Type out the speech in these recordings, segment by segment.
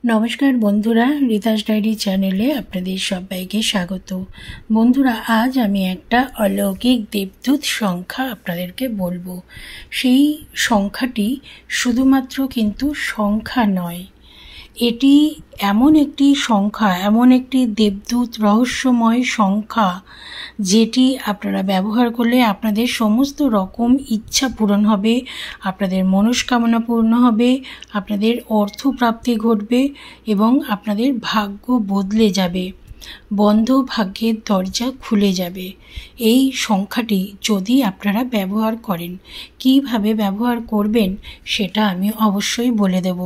নমস্কার বন্ধুরা, রিতাস ডায়েরি চ্যানেলে আপনাদের সবাইকে স্বাগত। বন্ধুরা, আজ আমি একটা অলৌকিক দেবদূত সংখ্যা আপনাদেরকে বলবো। সেই সংখ্যাটি শুধুমাত্র কিন্তু সংখ্যা নয়, এটি এমন একটি সংখ্যা, এমন একটি দেবদূত রহস্যময় সংখ্যা যেটি আপনারা ব্যবহার করলে আপনাদের সমস্ত রকম ইচ্ছা পূরণ হবে, আপনাদের মনস্কামনা পূর্ণ হবে, আপনাদের অর্থপ্রাপ্তি ঘটবে এবং আপনাদের ভাগ্য বদলে যাবে, বন্ধ ভাগ্যের দরজা খুলে যাবে। এই সংখ্যাটি যদি আপনারা ব্যবহার করেন, কিভাবে ব্যবহার করবেন সেটা আমি অবশ্যই বলে দেব।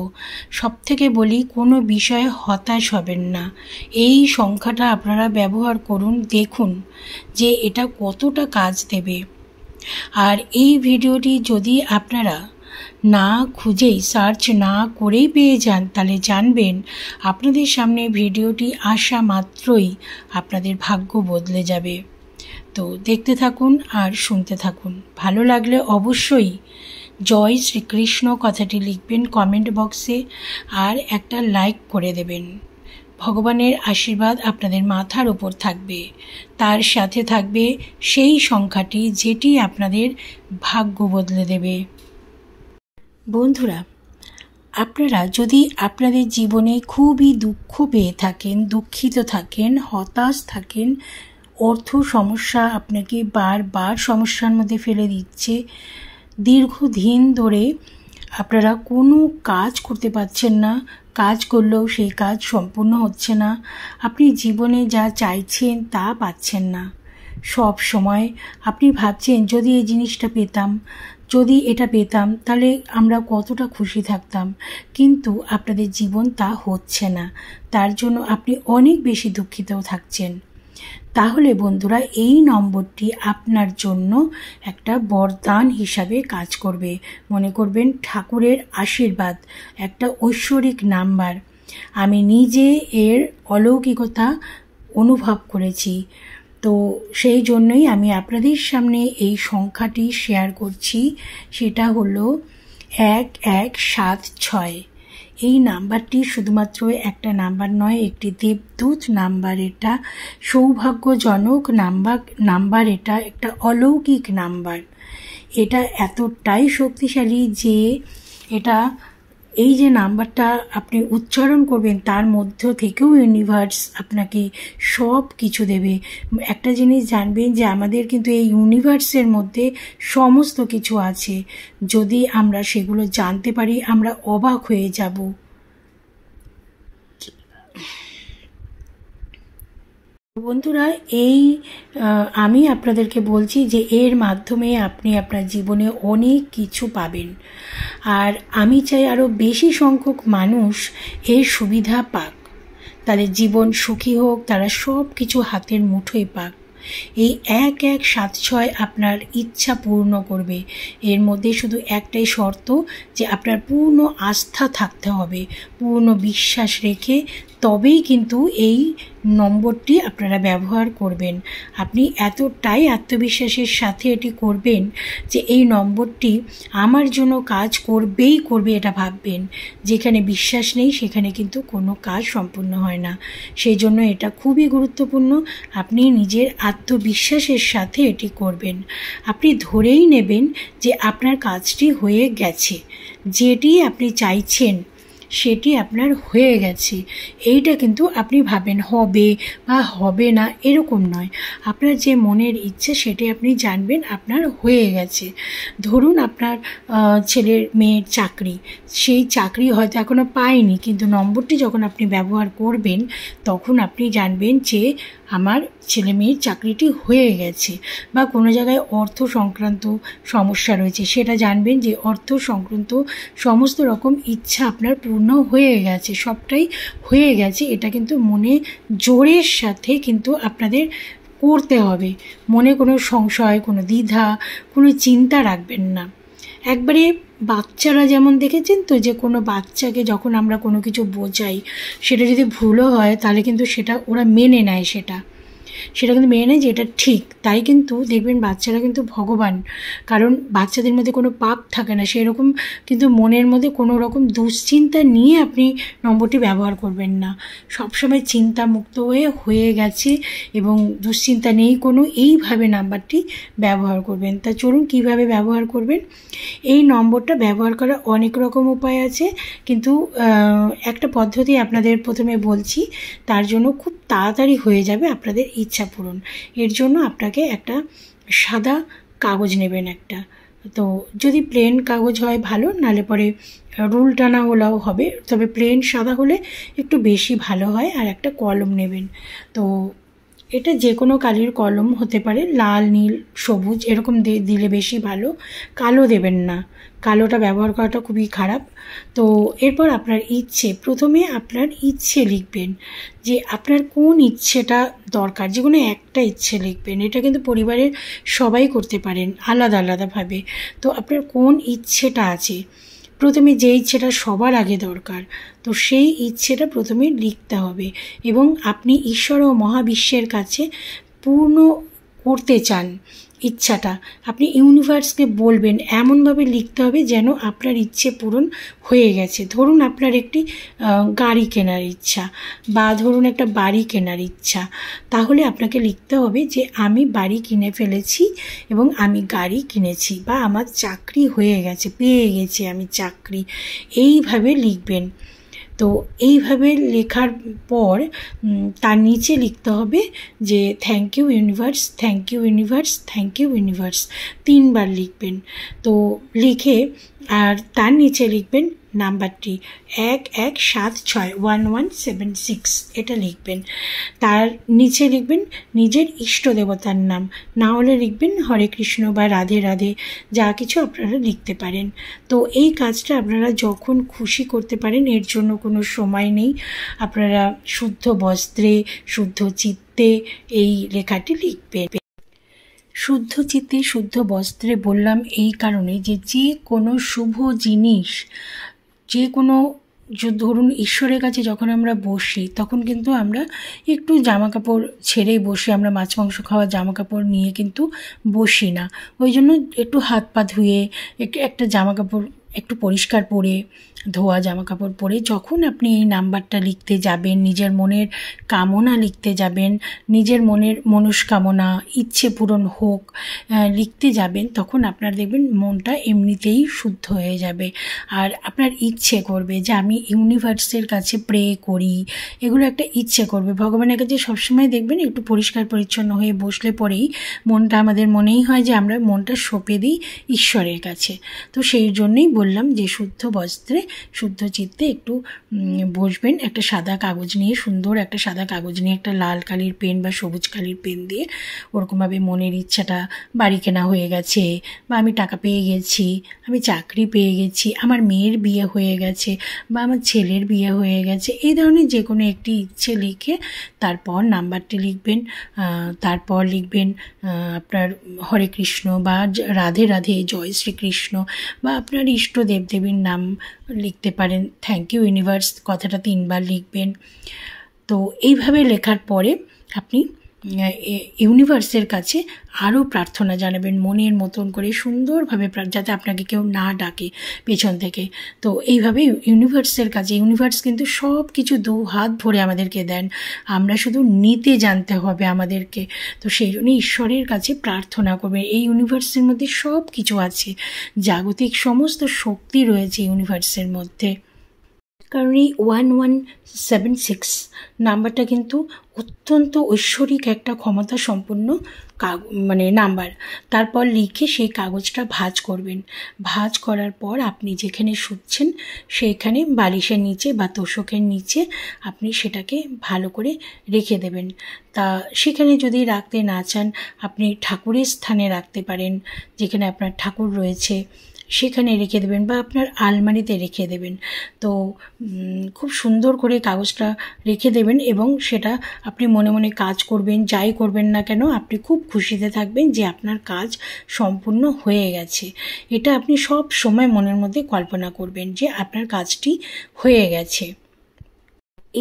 সবথেকে বলি, কোনো বিষয়ে হতাশ হবেন না। এই সংখ্যাটা আপনারা ব্যবহার করুন, দেখুন যে এটা কতটা কাজ দেবে। আর এই ভিডিওটি যদি আপনারা না খুঁজেই, সার্চ না করেই পেয়ে যান, তাহলে জানবেন আপনাদের সামনে ভিডিওটি আসা মাত্রই আপনাদের ভাগ্য বদলে যাবে। তো দেখতে থাকুন আর শুনতে থাকুন। ভালো লাগলে অবশ্যই জয় শ্রীকৃষ্ণ কথাটি লিখবেন কমেন্ট বক্সে আর একটা লাইক করে দেবেন। ভগবানের আশীর্বাদ আপনাদের মাথার উপর থাকবে, তার সাথে থাকবে সেই সংখ্যাটি যেটি আপনাদের ভাগ্য বদলে দেবে। বন্ধুরা, আপনারা যদি আপনাদের জীবনে খুবই দুঃখ পেয়ে থাকেন, দুঃখিত থাকেন, হতাশ থাকেন, অর্থ সমস্যা আপনাকে বারবার সমস্যার মধ্যে ফেলে দিচ্ছে, দীর্ঘদিন ধরে আপনারা কোনো কাজ করতে পারছেন না, কাজ করলেও সেই কাজ সম্পূর্ণ হচ্ছে না, আপনি জীবনে যা চাইছেন তা পাচ্ছেন না, সব সময় আপনি ভাবছেন যদি এই জিনিসটা পেতাম, যদি এটা পেতাম তাহলে আমরা কতটা খুশি থাকতাম, কিন্তু আপনাদের জীবন তা হচ্ছে না, তার জন্য আপনি অনেক বেশি দুঃখিতও থাকছেন। তাহলে বন্ধুরা, এই নম্বরটি আপনার জন্য একটা বরদান হিসাবে কাজ করবে। মনে করবেন ঠাকুরের আশীর্বাদ, একটা ঐশ্বরিক নাম্বার। আমি নিজে এর অলৌকিকতা অনুভব করেছি, তো সেই জন্যই আমি আপনাদের সামনে এই সংখ্যাটি শেয়ার করছি। সেটা হলো 1176। এই নাম্বারটি শুধুমাত্র একটা নাম্বার নয়, একটি দেবদূত নাম্বার। এটা সৌভাগ্যজনক নাম্বার, এটা একটা অলৌকিক নাম্বার। এটা এতটাই শক্তিশালী যে এটা, এই যে নাম্বারটা আপনি উচ্চারণ করবেন তার মধ্য থেকেও ইউনিভার্স আপনাকে সব কিছু দেবে। একটা জিনিস জানবেন যে আমাদের কিন্তু এই ইউনিভার্সের মধ্যে সমস্ত কিছু আছে, যদি আমরা সেগুলো জানতে পারি আমরা অবাক হয়ে যাব। বন্ধুরা, আমি আপনাদেরকে বলছি যে এর মাধ্যমে আপনি আপনার জীবনে অনেক কিছু পাবেন, আর আমি চাই আরও বেশি সংখ্যক মানুষ এর সুবিধা পাক, তাদের জীবন সুখী হোক, তারা সব কিছু হাতের মুঠোয় পাক। এই 1176 আপনার ইচ্ছা পূর্ণ করবে। এর মধ্যে শুধু একটাই শর্ত, যে আপনার পূর্ণ আস্থা থাকতে হবে, পূর্ণ বিশ্বাস রেখে তবেই কিন্তু এই নম্বরটি আপনারা ব্যবহার করবেন। আপনি এতটাই আত্মবিশ্বাসের সাথে এটি করবেন যে এই নম্বরটি আমার জন্য কাজ করবেই করবে, এটা ভাববেন। যেখানে বিশ্বাস নেই সেখানে কিন্তু কোনো কাজ সম্পূর্ণ হয় না। সেই জন্য এটা খুবই গুরুত্বপূর্ণ। আপনি নিজের আত্মবিশ্বাসের সাথে এটি করবেন। আপনি ধরেই নেবেন যে আপনার কাজটি হয়ে গেছে, যেটি আপনি চাইছেন সেটি আপনার হয়ে গেছে। এইটা কিন্তু আপনি ভাবেন হবে বা হবে না, এরকম নয়। আপনার যে মনের ইচ্ছে সেটি আপনি জানবেন আপনার হয়ে গেছে। ধরুন আপনার ছেলের মেয়ের চাকরি, সেই চাকরি হয়তো এখনও পায়নি, কিন্তু নম্বরটি যখন আপনি ব্যবহার করবেন তখন আপনি জানবেন যে আমার ছেলে মেয়ের চাকরিটি হয়ে গেছে। বা কোনো জায়গায় অর্থ সংক্রান্ত সমস্যা রয়েছে, সেটা জানবেন যে অর্থ সংক্রান্ত সমস্ত রকম ইচ্ছা আপনার পূর্ণ হয়ে গেছে, সবটাই হয়ে গেছে। এটা কিন্তু মনে জোরের সাথে কিন্তু আপনাদের করতে হবে। মনে কোনো সংশয়, কোনো দ্বিধা, কোনো চিন্তা রাখবেন না। একবারে বাচ্চারা যেমন দেখেছেন তো, যে কোনো বাচ্চাকে যখন আমরা কোনো কিছু বোঝাই, সেটা যদি ভুলও হয় তাহলে কিন্তু সেটা ওরা মেনে নেয়। সেটা সেটা কিন্তু মেনে নেয় যে এটা ঠিক। তাই কিন্তু দেখবেন বাচ্চারা কিন্তু ভগবান, কারণ বাচ্চাদের মধ্যে কোনো পাপ থাকে না। সেরকম কিন্তু মনের মধ্যে কোনো রকম দুশ্চিন্তা নিয়ে আপনি নম্বরটি ব্যবহার করবেন না। সবসময় চিন্তামুক্ত হয়ে গেছে এবং দুশ্চিন্তা নেই কোনো, এইভাবে নাম্বারটি ব্যবহার করবেন। তা চলুন কীভাবে ব্যবহার করবেন। এই নম্বরটা ব্যবহার করার অনেক রকম উপায় আছে, কিন্তু একটা পদ্ধতি আপনাদের প্রথমে বলছি, তার জন্য খুব তাড়াতাড়ি হয়ে যাবে আপনাদের ইচ্ছা পূরণ। এর জন্য আপনাকে একটা সাদা কাগজ নেবেন একটা, তো যদি প্লেন কাগজ হয় ভালো, নালে পরে রুল টানা হলেও হবে, তবে প্লেন সাদা হলে একটু বেশি ভালো হয়। আর একটা কলম নেবেন, তো এটা যে কোনো কালির কলম হতে পারে, লাল, নীল, সবুজ এরকম দিলে বেশি ভালো। কালো দেবেন না, কালোটা ব্যবহার করাটা খুবই খারাপ। তো এরপর আপনার ইচ্ছে, প্রথমে আপনার ইচ্ছে লিখবেন যে আপনার কোন ইচ্ছেটা দরকার, যে কোনো একটা ইচ্ছে লিখবেন। এটা কিন্তু পরিবারের সবাই করতে পারেন আলাদা আলাদাভাবে। তো আপনার কোন ইচ্ছেটা আছে, প্রথমে যে ইচ্ছেটা সবার আগে দরকার, তো সেই ইচ্ছেটা প্রথমে লিখতে হবে। এবং আপনি ঈশ্বর ও মহাবিশ্বের কাছে পূর্ণ করতে চান ইচ্ছাটা, আপনি ইউনিভার্সকে বলবেন। এমনভাবে লিখতে হবে যেন আপনার ইচ্ছে পূরণ হয়ে গেছে। ধরুন আপনার একটি গাড়ি কেনার ইচ্ছা, বা ধরুন একটা বাড়ি কেনার ইচ্ছা, তাহলে আপনাকে লিখতে হবে যে আমি বাড়ি কিনে ফেলেছি এবং আমি গাড়ি কিনেছি, বা আমার চাকরি হয়ে গেছে, পেয়ে গেছি আমি চাকরি, এইভাবে লিখবেন। তো এইভাবে লেখার পর তার নিচে লিখতে হবে যে thank you universe, thank you universe, thank you universe, 3 বার লিখবেন। তো লিখে আর তার নিচে লিখবেন নাম্বারটি 1176 এটা লিখবেন। তার নিচে লিখবেন নিজের ইষ্ট দেবতার নাম, না হলে লিখবেন হরে কৃষ্ণ বা রাধে রাধে, যা কিছু আপনারা লিখতে পারেন। তো এই কাজটা আপনারা যখন খুশি করতে পারেন, এর জন্য কোনো সময় নেই। আপনারা শুদ্ধ বস্ত্রে শুদ্ধ চিত্তে এই লেখাটি লিখবেন। শুদ্ধ চিত্তে শুদ্ধ বস্ত্রে বললাম এই কারণে যে কোনো শুভ জিনিস, যে কোনো ধরুন ঈশ্বরের কাছে যখন আমরা বসি, তখন কিন্তু আমরা একটু জামা কাপড় ছেড়েই বসি, আমরা মাছ মাংস খাওয়া জামা কাপড় নিয়ে কিন্তু বসি না। ওই জন্য একটু হাত পা ধুয়ে একটা জামা কাপড় একটু পরিষ্কার পরে, ধোয়া জামা কাপড় পরে যখন আপনি এই নাম্বারটা লিখতে যাবেন, নিজের মনের কামনা লিখতে যাবেন, নিজের মনের মনস্কামনা ইচ্ছে পূরণ হোক লিখতে যাবেন, তখন আপনার দেখবেন মনটা এমনিতেই শুদ্ধ হয়ে যাবে। আর আপনার ইচ্ছে করবে যে আমি ইউনিভার্সের কাছে প্রে করি, এগুলো একটা ইচ্ছে করবে। ভগবানের কাছে সবসময় দেখবেন একটু পরিষ্কার পরিচ্ছন্ন হয়ে বসলে পরেই মনটা আমাদের মনেই হয় যে আমরা মনটা সঁপে দিই ঈশ্বরের কাছে। তো সেই জন্যই বললাম যে শুদ্ধ বস্ত্রে শুদ্ধ চিত্তে একটু বসবেন, একটা সাদা কাগজ নিয়ে, সুন্দর একটা সাদা কাগজ নিয়ে, একটা লাল কালির পেন বা সবুজ কালির পেন দিয়ে ওরকমভাবে মনের ইচ্ছাটা, বাড়ি কেনা হয়ে গেছে, বা আমি টাকা পেয়ে গেছি, আমি চাকরি পেয়ে গেছি, আমার মেয়ের বিয়ে হয়ে গেছে, বা আমার ছেলের বিয়ে হয়ে গেছে, এই ধরনের যে কোনো একটি ইচ্ছে লিখে তারপর নাম্বারটি লিখবেন। তারপর লিখবেন আপনার হরে কৃষ্ণ বা রাধে রাধে, জয় শ্রীকৃষ্ণ, বা আপনার ইষ্ট দেবদেবীর নাম লিখতে পারেন। থ্যাংক ইউ ইউনিভার্স কথাটা 3 বার লিখবেন। তো এইভাবে লেখার পরে আপনি ইউনিভার্সের কাছে আরও প্রার্থনা জানাবেন মনের মতন করে সুন্দরভাবে, যাতে আপনাকে কেউ না ডাকে পেছন থেকে। তো এইভাবে ইউনিভার্সের কাছে, ইউনিভার্স কিন্তু সব কিছু 2 হাত ভরে আমাদেরকে দেন, আমরা শুধু নিতে জানতে হবে আমাদেরকে। তো সেই জন্য ঈশ্বরের কাছে প্রার্থনা করবেন। এই ইউনিভার্সের মধ্যে সব কিছু আছে, জাগতিক সমস্ত শক্তি রয়েছে ইউনিভার্সের মধ্যে। কারণ এই 1176 নাম্বারটা কিন্তু অত্যন্ত ঐশ্বরিক একটা ক্ষমতা সম্পন্ন নাম্বার। তারপর লিখে সেই কাগজটা ভাঁজ করবেন। ভাঁজ করার পর আপনি যেখানে শুচ্ছেন সেইখানে বালিশের নিচে বা তোষকের নিচে আপনি সেটাকে ভালো করে রেখে দেবেন। তা সেখানে যদি রাখতে না চান, আপনি ঠাকুরের স্থানে রাখতে পারেন, যেখানে আপনার ঠাকুর রয়েছে সেখানে রেখে দেবেন, বা আপনার আলমারিতে রেখে দেবেন। তো খুব সুন্দর করে কাগজটা রেখে দেবেন, এবং সেটা আপনি মনে মনে কাজ করবেন, যাই করবেন না কেন আপনি খুব খুশিতে থাকবেন যে আপনার কাজ সম্পূর্ণ হয়ে গেছে। এটা আপনি সব সময় মনের মধ্যে কল্পনা করবেন যে আপনার কাজটি হয়ে গেছে।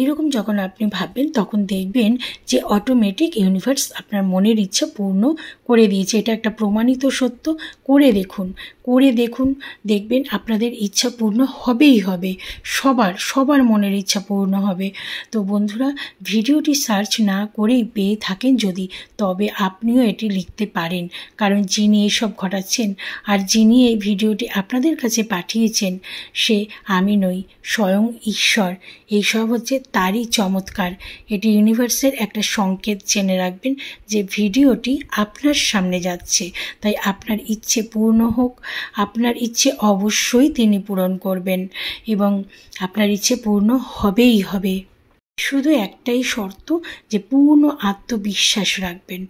এরকম যখন আপনি ভাববেন তখন দেখবেন যে অটোমেটিক ইউনিভার্স আপনার মনের ইচ্ছা পূর্ণ করে দিয়েছে। এটা একটা প্রমাণিত সত্য। করে দেখুন, দেখবেন আপনাদের ইচ্ছা পূর্ণ হবেই হবে। সবার মনের ইচ্ছা পূর্ণ হবে। তো বন্ধুরা, ভিডিওটি সার্চ না করেই পেয়ে থাকেন যদি, তবে আপনিও এটি লিখতে পারেন, কারণ যিনি এইসব ঘটাচ্ছেন আর যিনি এই ভিডিওটি আপনাদের কাছে পাঠিয়েছেন সে আমি নই, স্বয়ং ঈশ্বর। এইসব হচ্ছে তারই চমৎকার। এটি ইউনিভার্সের একটা সংকেত, জেনে রাখবেন যে ভিডিওটি আপনার সামনে যাচ্ছে। তাই আপনার ইচ্ছে পূর্ণ হোক। আপনার ইচ্ছে অবশ্যই তিনি পূরণ করবেন এবং আপনার ইচ্ছে পূর্ণ হবেই হবে। শুধু একটাই শর্ত, যে পূর্ণ আত্মবিশ্বাস রাখবেন।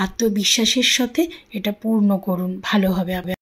আত্মবিশ্বাসের সাথে এটা পূর্ণ করুন, ভালো হবে।